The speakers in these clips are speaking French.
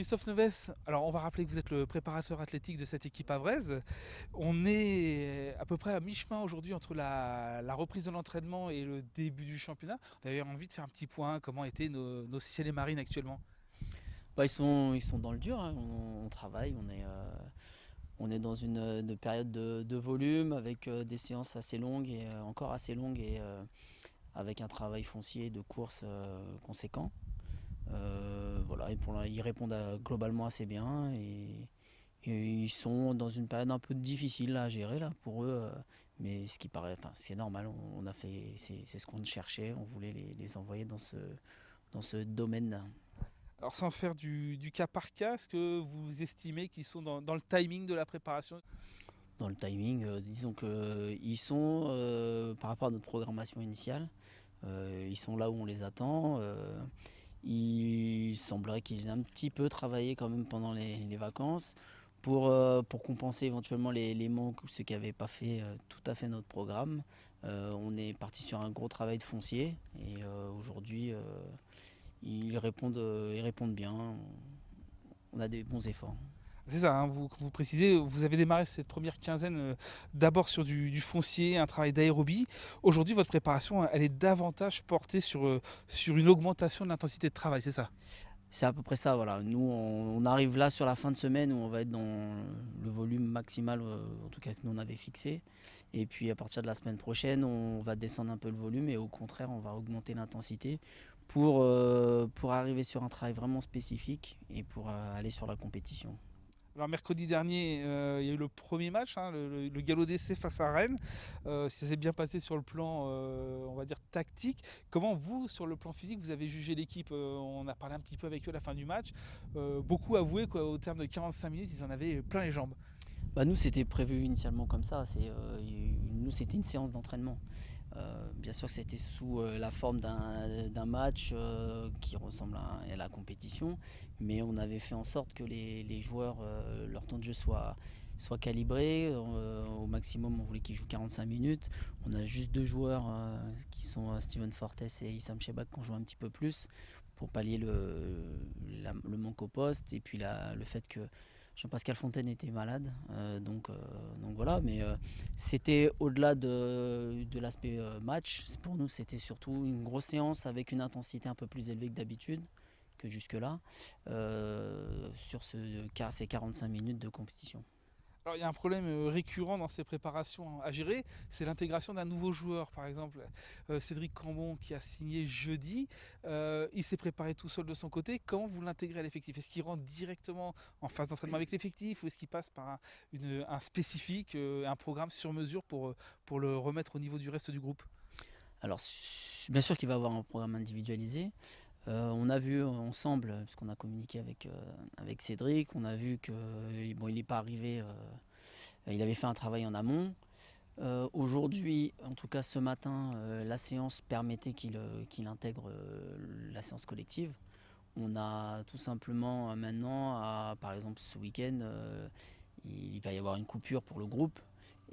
Christophe Neves, alors on va rappeler que vous êtes le préparateur athlétique de cette équipe havraise. On est à peu près à mi-chemin aujourd'hui entre la reprise de l'entraînement et le début du championnat. On avait envie de faire un petit point, comment étaient nos ciels et marines actuellement. Ils sont dans le dur, hein. On travaille, on est dans une période de volume avec des séances assez longues et encore assez longues et avec un travail foncier de course conséquent. Voilà, ils répondent globalement assez bien et ils sont dans une période un peu difficile à gérer là pour eux, mais ce qui paraît, enfin, c'est normal. On a fait, c'est ce qu'on cherchait. On voulait les envoyer dans ce domaine. Alors sans faire du cas par cas, est-ce que vous estimez qu'ils sont dans le timing de la préparation? Dans le timing, disons qu'ils sont, par rapport à notre programmation initiale, ils sont là où on les attend. Il semblerait qu'ils aient un petit peu travaillé quand même pendant les vacances pour compenser éventuellement les manques ou ceux qui n'avaient pas fait tout à fait notre programme. On est parti sur un gros travail de foncier et aujourd'hui ils répondent bien. On a des bons efforts. C'est ça, hein, comme vous précisez, vous avez démarré cette première quinzaine d'abord sur du foncier, un travail d'aérobie. Aujourd'hui, votre préparation, elle est davantage portée sur une augmentation de l'intensité de travail, c'est ça? C'est à peu près ça, voilà. Nous, on arrive là sur la fin de semaine où on va être dans le volume maximal, en tout cas que nous on avait fixé. Et puis à partir de la semaine prochaine, on va descendre un peu le volume et au contraire, on va augmenter l'intensité pour arriver sur un travail vraiment spécifique et pour aller sur la compétition. Alors mercredi dernier, il y a eu le premier match, hein, le galop d'essai face à Rennes. Ça s'est bien passé sur le plan, on va dire, tactique. Comment vous, sur le plan physique, vous avez jugé l'équipe? On a parlé un petit peu avec eux à la fin du match. Beaucoup avouaient qu'au terme de 45 minutes, ils en avaient plein les jambes. Bah nous, c'était prévu initialement comme ça. Nous, c'était une séance d'entraînement. Bien sûr que c'était sous la forme d'un match qui ressemble à la compétition, mais on avait fait en sorte que les joueurs, leur temps de jeu soit calibré. Au maximum, on voulait qu'ils jouent 45 minutes. On a juste deux joueurs qui sont Steven Fortes et Issam Shebak qui ont joué un petit peu plus pour pallier le manque au poste et puis le fait que Jean-Pascal Fontaine était malade, donc voilà, mais c'était au-delà de l'aspect match. Pour nous, c'était surtout une grosse séance avec une intensité un peu plus élevée que d'habitude, que jusque-là, sur ces 45 minutes de compétition. Alors il y a un problème récurrent dans ces préparations à gérer, c'est l'intégration d'un nouveau joueur. Par exemple, Cédric Cambon qui a signé jeudi, il s'est préparé tout seul de son côté. Comment vous l'intégrez à l'effectif? Est-ce qu'il rentre directement en phase d'entraînement avec l'effectif ou est-ce qu'il passe par un spécifique, un programme sur mesure pour le remettre au niveau du reste du groupe? Alors, bien sûr qu'il va avoir un programme individualisé. On a vu ensemble, puisqu'on a communiqué avec Cédric, on a vu que bon, il n'est pas arrivé, il avait fait un travail en amont. Aujourd'hui, en tout cas ce matin, la séance permettait qu'il intègre la séance collective. On a tout simplement maintenant, par exemple ce week-end, il va y avoir une coupure pour le groupe.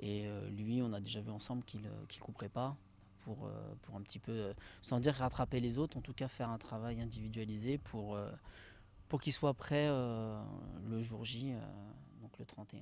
Et lui, on a déjà vu ensemble qu'il ne couperait pas pour un petit peu, sans dire rattraper les autres, en tout cas faire un travail individualisé pour qu'il soit prêt le jour J, donc le 31.